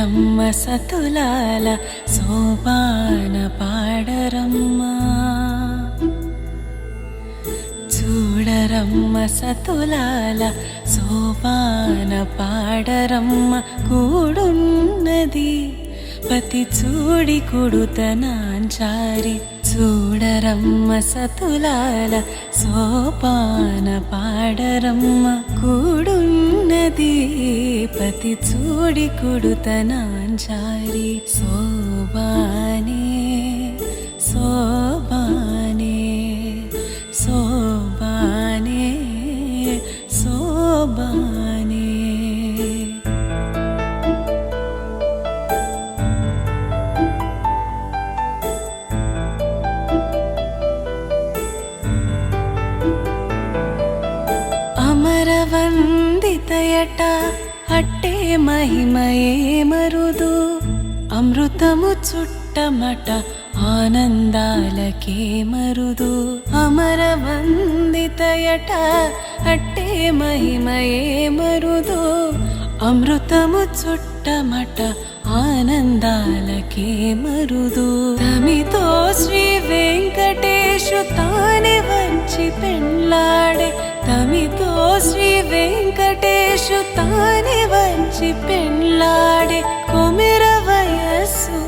చూడరమ్మ సతులాల సోపాన పాడరమ్మ, చూడరమ్మ సతులాల సోపాన పాడరమ్మ. కూడున్నది పతి చూడి కుడుతనాంచారి, చూడరమ్మ సతులాల సోపాన పాడరమ్మ. కూడున్నది పతి చూడి కుడుతనాంచారి. శోభానే శోభానే శోభానే శోభానే. అమరవందితయట అట్టే మహిమయే మరుదు, అమృతము చుట్టమట ఆనందాలకే మరుదు. అమరవందితయట అట్టే మహిమయే మరుదు, అమృతము చుట్టమట ఆనందాలకే మరుదు. తమితో శ్రీ వెంకటేశు తానే వచ్చి పెండ్లాడే, తమితో శ్రీ వెంకటేశు తానే వచ్చి పెండ్లాడే. కొమిర వయస్సు